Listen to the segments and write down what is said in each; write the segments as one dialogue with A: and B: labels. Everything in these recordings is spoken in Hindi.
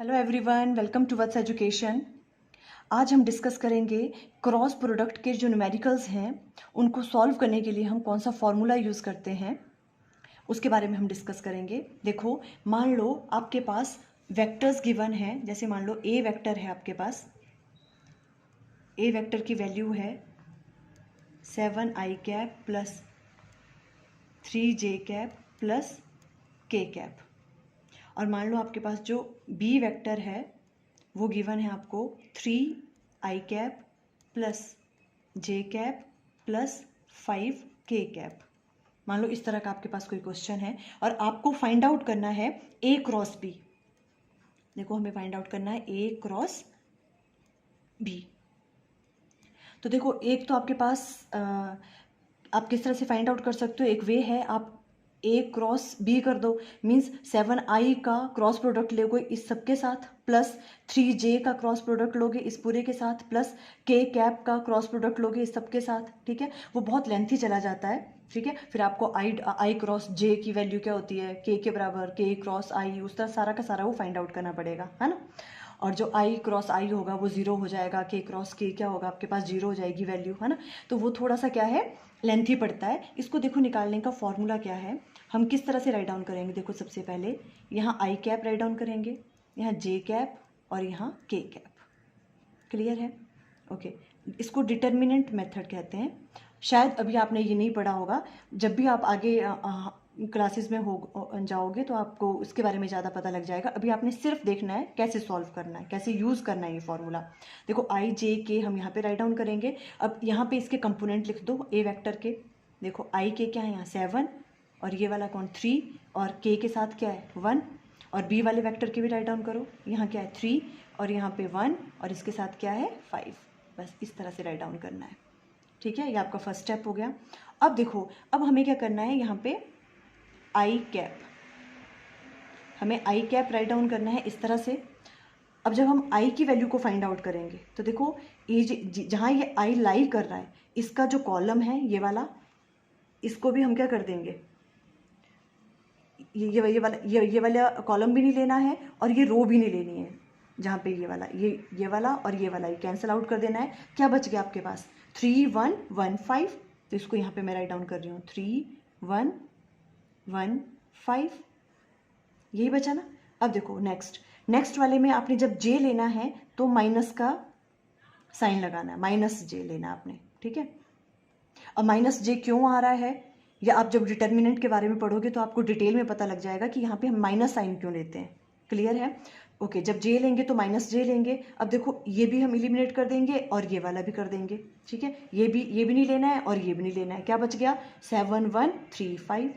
A: Hello everyone, welcome to Vats education. आज हम डिस्कस करेंगे क्रॉस प्रोडक्ट के जो न्यूमेरिकल्स हैं उनको सॉल्व करने के लिए हम कौन सा फॉर्मूला यूज़ करते हैं उसके बारे में हम डिस्कस करेंगे। देखो, मान लो आपके पास वेक्टर्स गिवन है। जैसे मान लो ए वेक्टर है आपके पास। ए वेक्टर की वैल्यू है 7i cap plus 3j cap plus k cap. और मान लो आपके पास जो बी वेक्टर है वो गिवन है आपको 3i cap plus j cap plus 5k cap. मान लो इस तरह का आपके पास कोई क्वेश्चन है और आपको फाइंड आउट करना है a क्रॉस b। देखो, हमें फाइंड आउट करना है a क्रॉस b। तो देखो, एक तो आपके पास आप किस तरह से फाइंड आउट कर सकते हो। एक वे है, आप a क्रॉस b कर दो, मीन्स 7i का क्रॉस प्रोडक्ट लोगे इस सब के साथ, प्लस 3j का क्रॉस प्रोडक्ट लोगे इस पूरे के साथ, प्लस k कैप का क्रॉस प्रोडक्ट लोगे इस सब के साथ। ठीक है, वो बहुत लेंथी चला जाता है। ठीक है, फिर आपको i क्रॉस j की वैल्यू क्या होती है, k के बराबर, k क्रॉस i, उस तरह सारा का सारा वो फाइंड आउट करना पड़ेगा, है ना। और जो i क्रॉस i होगा वो जीरो हो जाएगा, k क्रॉस k क्या होगा आपके पास, जीरो हो जाएगी वैल्यू, है ना। तो वो थोड़ा सा क्या है, लेंथी पड़ता है। इसको देखो, निकालने का फॉर्मूला क्या है, हम किस तरह से राइट डाउन करेंगे। देखो, सबसे पहले यहाँ i कैप राइट डाउन करेंगे, यहाँ j कैप और यहाँ k कैप। क्लियर है? ओके, इसको डिटर्मिनेंट मेथड कहते हैं। शायद अभी आपने ये नहीं पढ़ा होगा, जब भी आप आगे क्लासेस में हो जाओगे तो आपको इसके बारे में ज़्यादा पता लग जाएगा। अभी आपने सिर्फ देखना है कैसे सॉल्व करना है, कैसे यूज़ करना है ये फॉर्मूला। देखो, i j k हम यहाँ पे राइट डाउन करेंगे। अब यहाँ पे इसके कंपोनेंट लिख दो a वेक्टर के। देखो, i k क्या है यहाँ 7, और ये वाला कौन 3, और k के साथ क्या है 1, और b वाले वेक्टर के भी राइट डाउन करो। यहाँ क्या है 3, और यहाँ पे 1, और इसके साथ क्या है 5। बस इस तरह से राइट डाउन करना है। ठीक है, ये आपका फर्स्ट स्टेप हो गया। अब देखो, अब हमें क्या करना है, यहाँ पे i कैप, हमें i कैप राइट डाउन करना है इस तरह से। अब जब हम i की वैल्यू को फाइंड आउट करेंगे तो देखो, ये जहाँ ये i लाई कर रहा है, इसका जो कॉलम है ये वाला, इसको भी हम क्या कर देंगे, ये वाला कॉलम भी नहीं लेना है और ये रो भी नहीं लेनी है। जहाँ पे ये वाला और ये वाला ये कैंसिल आउट कर देना है। क्या बच गया आपके पास 3 1 1 5। तो इसको यहाँ पे मैं राइट डाउन कर रही हूँ 3 1 1 5, यही बचा ना। अब देखो, नेक्स्ट वाले में आपने जब j लेना है तो माइनस का साइन लगाना है, माइनस j लेना आपने। ठीक है, अब माइनस j क्यों आ रहा है, या आप जब डिटर्मिनेंट के बारे में पढ़ोगे तो आपको डिटेल में पता लग जाएगा कि यहाँ पे हम माइनस साइन क्यों लेते हैं। क्लियर है? ओके, जब j लेंगे तो माइनस j लेंगे। अब देखो, ये भी हम एलिमिनेट कर देंगे और ये वाला भी कर देंगे। ठीक है, ये भी नहीं लेना है और ये भी नहीं लेना है। क्या बच गया 7 1 3 5,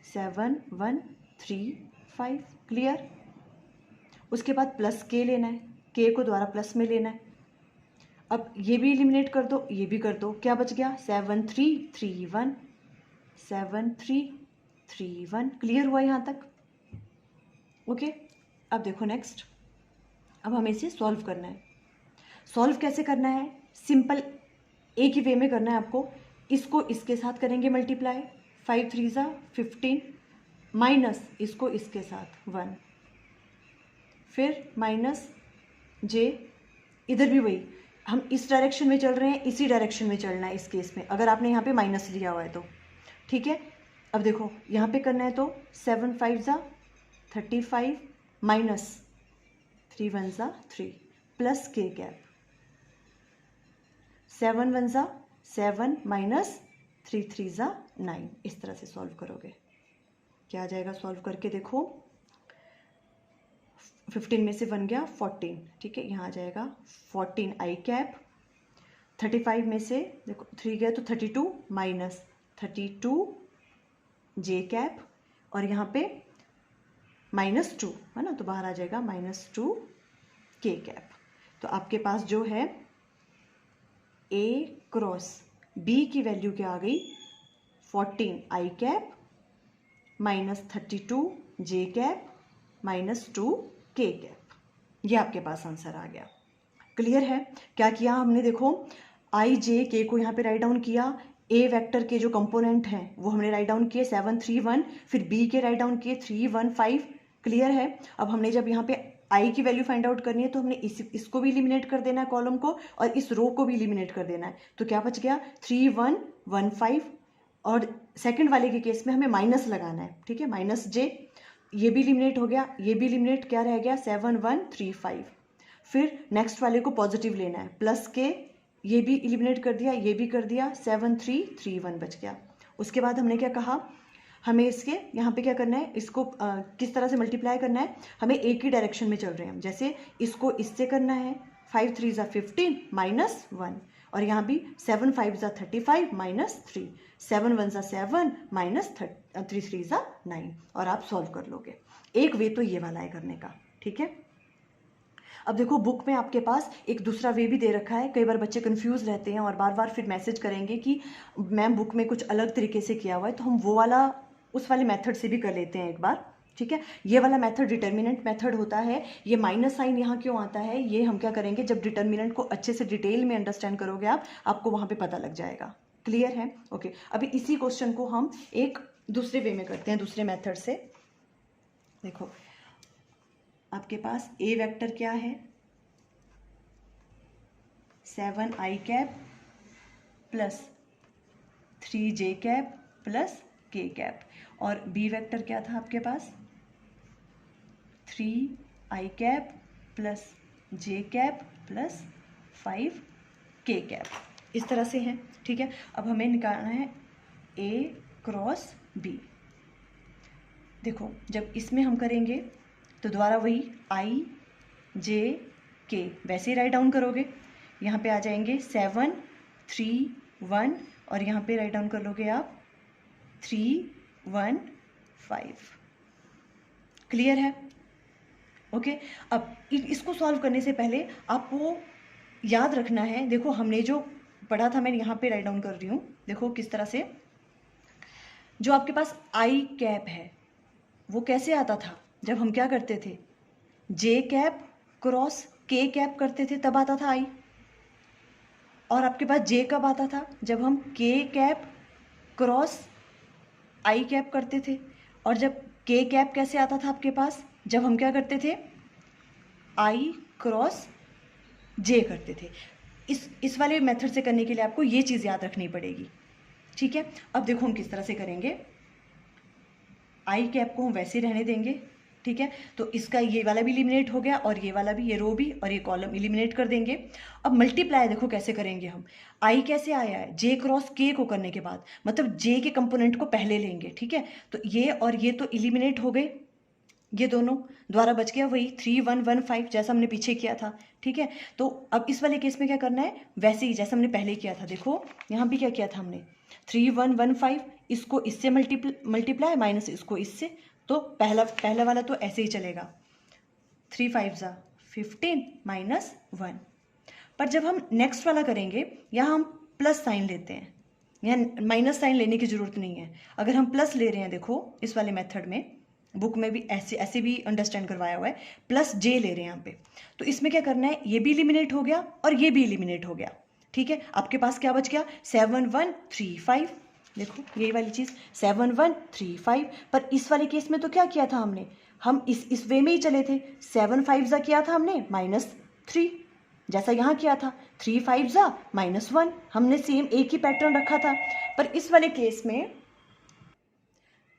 A: 7 1 3 5। क्लियर? उसके बाद प्लस k लेना है, k को द्वारा प्लस में लेना है। अब ये भी एलिमिनेट कर दो, ये भी कर दो। क्या बच गया 7 3 3 1, 7 3 3 1। क्लियर हुआ यहाँ तक? ओके, अब देखो नेक्स्ट, अब हमें इसे सॉल्व करना है। सॉल्व कैसे करना है, सिंपल एक ही वे में करना है आपको। इसको इसके साथ करेंगे मल्टीप्लाई, 5 3 ज़ा 15, माइनस इसको इसके साथ 1, फिर माइनस j, इधर भी वही, हम इस डायरेक्शन में चल रहे हैं, इसी डायरेक्शन में चलना है इस केस में, अगर आपने यहाँ पे माइनस लिया हुआ है तो। ठीक है, अब देखो यहाँ पे करना है तो 7 5 ज़ा 35, माइनस 3 1 ज़ा 3, प्लस k कैप, 7 1 ज़ा 7, माइनस 3 3 ज़ा 9। इस तरह से सॉल्व करोगे, क्या आ जाएगा सॉल्व करके देखो, 15 में से 1 गया 14। ठीक है, यहाँ आ जाएगा 14 i कैप, 35 में से देखो 3 गया तो 32, माइनस 32 j कैप, और यहाँ पे -2 है ना, तो बाहर आ जाएगा -2 k कैप। तो आपके पास जो है a क्रॉस b की वैल्यू क्या आ गई, 14 i cap minus 32 j cap -2 k cap. ये आपके पास आंसर आ गया। क्लियर है? क्या किया हमने, देखो i j k को यहाँ पे राइट डाउन किया, a वेक्टर के जो कंपोनेंट हैं वो हमने राइट डाउन किए 7 3 1, फिर b के राइट डाउन किए 3 1 5। क्लियर है? अब हमने जब यहाँ पे आई की वैल्यू फाइंड आउट करनी है तो हमने इसको भी इलिमिनेट कर देना है कॉलम को, और इस रो को भी इलिमिनेट कर देना है। तो क्या बच गया 3 1 1 5, और सेकंड वाले के केस में हमें माइनस लगाना है, ठीक है, माइनस जे, ये भी इलिमिनेट हो गया, ये भी इलिमिनेट, क्या रह गया 7 1 3 5। फिर नेक्स्ट वाले को पॉजिटिव लेना है, प्लस के, ये भी इलिमिनेट कर दिया, ये भी कर दिया, 7 3 3 1 बच गया। उसके बाद हमने क्या कहा, हमें इसके यहाँ पे क्या करना है, इसको किस तरह से मल्टीप्लाई करना है, हमें एक ही डायरेक्शन में चल रहे हैं हम, जैसे इसको इससे करना है, 5 3 ज़ा 15 माइनस 1, और यहाँ भी 7 5 ज़ा 35 माइनस 3, 7 1 ज़ा 7 माइनस 3 3 ज़ा 9, और आप सॉल्व कर लोगे। एक वे तो ये वाला है करने का, ठीक है। अब देखो बुक में आपके पास एक दूसरा वे भी दे रखा है, कई बार बच्चे कंफ्यूज रहते हैं और बार बार फिर मैसेज करेंगे कि मैम बुक में कुछ अलग तरीके से किया हुआ है, तो हम वो वाला उस वाले मेथड से भी कर लेते हैं एक बार, ठीक है। ये वाला मेथड डिटर्मिनेंट मेथड होता है। ये माइनस साइन यहाँ क्यों आता है, ये हम क्या करेंगे, जब डिटर्मिनेंट को अच्छे से डिटेल में अंडरस्टैंड करोगे आप, आपको वहाँ पे पता लग जाएगा। क्लियर है? ओके। अभी इसी क्वेश्चन को हम एक दूसरे वे में करते हैं, दूसरे मेथड से। देखो आपके पास ए वेक्टर क्या है, 7i cap plus 3j cap plus k cap, और बी वेक्टर क्या था आपके पास, 3i cap plus j cap plus 5k cap, इस तरह से है, ठीक है। अब हमें निकालना है a क्रॉस b। देखो जब इसमें हम करेंगे तो दोबारा वही i j k वैसे ही राइट डाउन करोगे, यहाँ पे आ जाएंगे 7 3 1, और यहाँ पे राइट डाउन कर लोगे आप 3 1 5। क्लियर है? ओके। अब इसको सॉल्व करने से पहले आपको याद रखना है, देखो हमने जो पढ़ा था, मैं यहाँ पे राइट डाउन कर रही हूँ, देखो किस तरह से, जो आपके पास आई कैप है वो कैसे आता था, जब हम क्या करते थे, जे कैप क्रॉस के कैप करते थे तब आता था आई, और आपके पास जे कब आता था, जब हम के कैप क्रॉस आई कैप करते थे, और जब के कैप कैसे आता था आपके पास, जब हम क्या करते थे, आई क्रॉस जे करते थे। इस वाले मेथड से करने के लिए आपको ये चीज़ याद रखनी पड़ेगी, ठीक है। अब देखो हम किस तरह से करेंगे, आई कैप को हम वैसे रहने देंगे, ठीक है। तो इसका ये वाला भी इलिमिनेट हो गया, और ये वाला भी, ये रो भी और ये कॉलम इलिमिनेट कर देंगे। अब मल्टीप्लाई देखो कैसे करेंगे हम, आई कैसे आया है, जे क्रॉस के को करने के बाद, मतलब जे के कंपोनेंट को पहले लेंगे, ठीक है। तो ये और ये तो इलिमिनेट हो गए, ये दोनों, द्वारा बच गया वही 3 1 1 5 जैसा हमने पीछे किया था, ठीक है। तो अब इस वाले केस में क्या करना है, वैसे ही जैसा हमने पहले किया था। देखो यहाँ भी क्या किया था हमने, 3 1 1 5, इसको इससे मल्टीप्लाई माइनस इसको इससे, तो पहला वाला तो ऐसे ही चलेगा, 3 5 ज़ा 15 माइनस 1। पर जब हम नेक्स्ट वाला करेंगे, यहाँ हम प्लस साइन लेते हैं, यहाँ माइनस साइन लेने की ज़रूरत नहीं है। अगर हम प्लस ले रहे हैं, देखो इस वाले मेथड में, बुक में भी ऐसे भी अंडरस्टैंड करवाया हुआ है, प्लस जे ले रहे हैं यहाँ पे, तो इसमें क्या करना है, ये भी इलिमिनेट हो गया और ये भी इलिमिनेट हो गया, ठीक है। आपके पास क्या बच गया, 7 1 3 5, देखो यही वाली चीज़ 7 1 3 5। पर इस वाले केस में तो क्या किया था हमने, हम इस वे में ही चले थे, 7 5 ज़ा किया था हमने -3, जैसा यहाँ किया था 3 5 ज़ा -1, हमने सेम एक ही पैटर्न रखा था। पर इस वाले केस में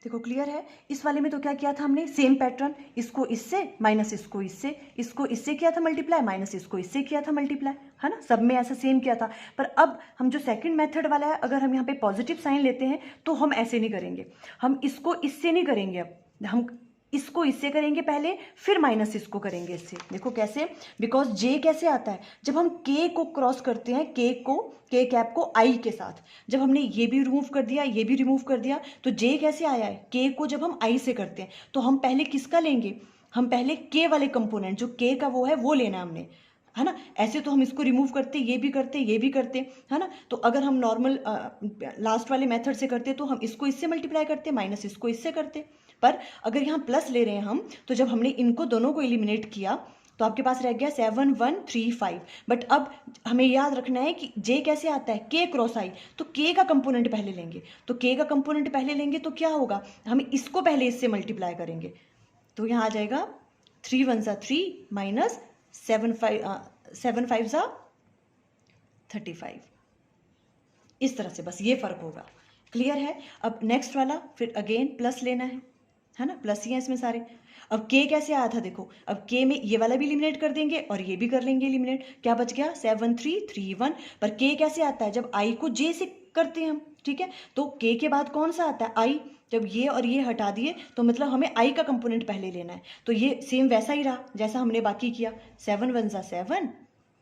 A: देखो क्लियर है, इस वाले में तो क्या किया था हमने, सेम पैटर्न, इसको इससे माइनस इसको इससे किया था मल्टीप्लाई, माइनस इसको इससे किया था मल्टीप्लाई, है ना, सब में ऐसा सेम किया था। पर अब हम जो सेकंड मेथड वाला है, अगर हम यहाँ पे पॉजिटिव साइन लेते हैं तो हम ऐसे नहीं करेंगे, हम इसको इससे नहीं करेंगे, अब हम इसको इससे करेंगे पहले, फिर माइनस इसको करेंगे इससे। देखो कैसे, बिकॉज जे कैसे आता है, जब हम के को क्रॉस करते हैं, के कैप को आई के साथ, जब हमने ये भी रिमूव कर दिया, ये भी रिमूव कर दिया, तो जे कैसे आया है, के को जब हम आई से करते हैं तो हम पहले किसका लेंगे, हम पहले के वाले कंपोनेंट, जो के का वो है वो लेना है हमने, है ना। ऐसे तो हम इसको रिमूव करते, ये भी करते, ये भी करते, है ना। तो अगर हम नॉर्मल लास्ट वाले मेथड से करते तो हम इसको इससे मल्टीप्लाई करते, माइनस इसको इससे करते। पर अगर यहाँ प्लस ले रहे हैं हम, तो जब हमने इनको दोनों को एलिमिनेट किया तो आपके पास रह गया 7 1 3 5। बट अब हमें याद रखना है कि जे कैसे आता है, के क्रॉस आई, तो के का कंपोनेंट पहले लेंगे, तो के का कंपोनेंट पहले लेंगे तो क्या होगा, हम इसको पहले इससे मल्टीप्लाई करेंगे, तो यहाँ आ जाएगा 3 1 ज़ा 3 माइनस 7 5 ज़ा 35। इस तरह से बस ये फ़र्क होगा। क्लियर है? अब नेक्स्ट वाला फिर अगेन प्लस लेना है ना, प्लस ही है इसमें सारे। अब के कैसे आया था देखो, अब के में ये वाला भी एलिमिनेट कर देंगे और ये भी कर लेंगे एलिमिनेट। क्या बच गया? 7 3 3 1। पर के कैसे आता है? जब आई को जे से करते हैं हम, ठीक है, तो के के बाद कौन सा आता है? आई। जब ये और ये हटा दिए तो मतलब हमें आई का कंपोनेंट पहले लेना है, तो ये सेम वैसा ही रहा जैसा हमने बाकी किया। 7 1 ज़ा 7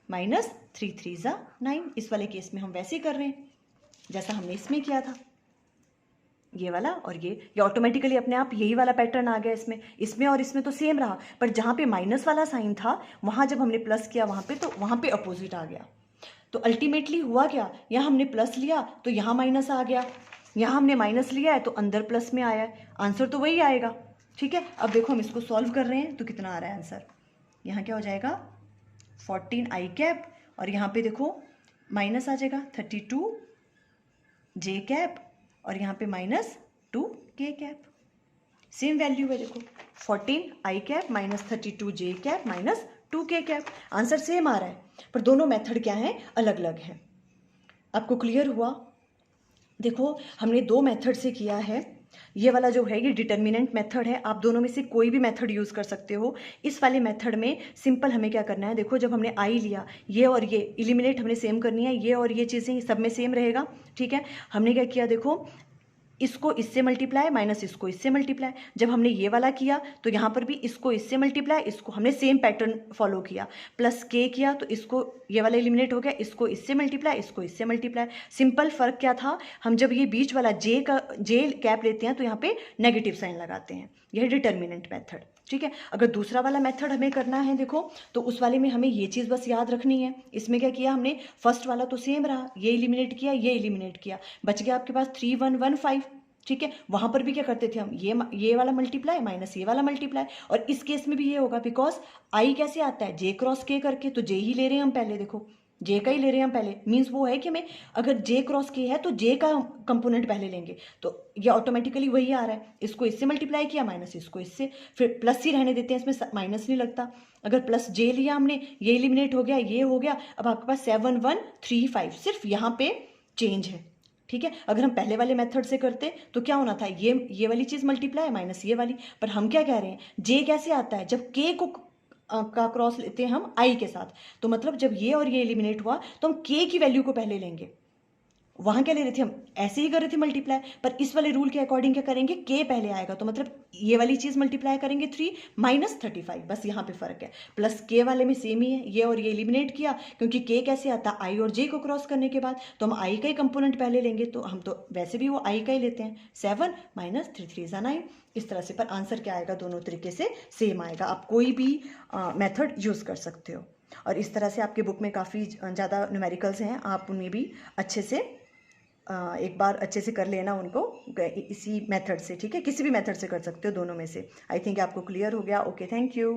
A: माइनस 3 3 ज़ा 9। इस वाले केस में हम वैसे ही कर रहे हैं जैसा हमने इसमें किया था, ये वाला और ये ऑटोमेटिकली अपने आप यही वाला पैटर्न आ गया इसमें और इसमें तो सेम रहा, पर जहाँ पे माइनस वाला साइन था वहाँ जब हमने प्लस किया वहाँ पे, तो वहाँ पे अपोजिट आ गया। तो अल्टीमेटली हुआ क्या, यहाँ हमने प्लस लिया तो यहाँ माइनस आ गया, यहाँ हमने माइनस लिया है तो अंदर प्लस में आया है, आंसर तो वही आएगा। ठीक है, अब देखो हम इसको सॉल्व कर रहे हैं तो कितना आ रहा है आंसर। यहाँ क्या हो जाएगा 14 आई कैप, और यहाँ पे देखो माइनस आ जाएगा 32 जे कैप, और यहाँ पे माइनस 2 के कैप। सेम वैल्यू है देखो, 14 आई कैप माइनस 32 जे कैप माइनस 2 के कैप। आंसर सेम आ रहा है, पर दोनों मेथड क्या है, अलग अलग है। आपको क्लियर हुआ? देखो हमने दो मेथड से किया है। ये वाला जो है ये डिटर्मिनेंट मेथड है, आप दोनों में से कोई भी मेथड यूज़ कर सकते हो। इस वाले मेथड में सिंपल हमें क्या करना है, देखो जब हमने आई लिया, ये और ये एलिमिनेट हमने सेम करनी है, ये और ये चीज़ें सब में सेम रहेगा। ठीक है, हमने क्या किया देखो, इसको इससे मल्टीप्लाई माइनस इसको इससे मल्टीप्लाई। जब हमने ये वाला किया तो यहाँ पर भी इसको इससे मल्टीप्लाई, इसको हमने सेम पैटर्न फॉलो किया। प्लस के किया तो इसको ये वाला एलिमिनेट हो गया, इसको इससे मल्टीप्लाई इसको इससे मल्टीप्लाई। सिंपल फ़र्क क्या था, हम जब ये बीच वाला जे कैप लेते हैं तो यहाँ पे नेगेटिव साइन लगाते हैं। यह डिटर्मिनेंट मेथड। ठीक है, अगर दूसरा वाला मेथड हमें करना है देखो, तो उस वाले में हमें ये चीज़ बस याद रखनी है। इसमें क्या किया हमने, फर्स्ट वाला तो सेम रहा, ये एलिमिनेट किया ये एलिमिनेट किया, बच गया आपके पास 3 1 1 5। ठीक है, वहाँ पर भी क्या करते थे हम, ये वाला मल्टीप्लाई माइनस ये वाला मल्टीप्लाई, और इस केस में भी ये होगा, बिकॉज आई कैसे आता है, जे क्रॉस के करके, तो जे ही ले रहे हैं हम पहले। देखो जे का ही ले रहे हैं हम पहले, मीन्स वो है कि हमें अगर जे क्रॉस के है तो जे का कंपोनेंट पहले लेंगे, तो ये ऑटोमेटिकली वही आ रहा है। इसको इससे मल्टीप्लाई किया माइनस इसको इससे, फिर प्लस ही रहने देते हैं, इसमें माइनस नहीं लगता। अगर प्लस जे लिया हमने, ये एलिमिनेट हो गया, ये हो गया, अब आपके पास 7 1 3 5, सिर्फ यहाँ पे चेंज है। ठीक है, अगर हम पहले वाले मेथड से करते तो क्या होना था, ये वाली चीज़ मल्टीप्लाई माइनस ये वाली, पर हम क्या कह रहे हैं, जे कैसे आता है, जब के को का क्रॉस लेते हैं हम आई के साथ, तो मतलब जब ये और ये एलिमिनेट हुआ तो हम के की वैल्यू को पहले लेंगे। वहाँ क्या ले रहे थे हम, ऐसे ही कर रहे थे मल्टीप्लाई, पर इस वाले रूल के अकॉर्डिंग क्या करेंगे, के पहले आएगा, तो मतलब ये वाली चीज़ मल्टीप्लाई करेंगे 3 माइनस 35, बस यहाँ पे फ़र्क है। प्लस के वाले में सेम ही है, ये और ये एलिमिनेट किया, क्योंकि के कैसे आता है, आई और जे को क्रॉस करने के बाद, तो हम आई का ही कंपोनेंट पहले लेंगे, तो हम तो वैसे भी वो आई का ही लेते हैं। 7 माइनस 3 3 ज़ा 9, इस तरह से। पर आंसर क्या आएगा, दोनों तरीके से सेम आएगा। आप कोई भी मेथड यूज़ कर सकते हो, और इस तरह से आपके बुक में काफ़ी ज़्यादा न्यूमेरिकल्स हैं, आप उन्हें भी अच्छे से एक बार अच्छे से कर लेना उनको, इसी मेथड से। ठीक है, किसी भी मेथड से कर सकते हो, दोनों में से। आई थिंक आपको क्लियर हो गया। Okay, thank you.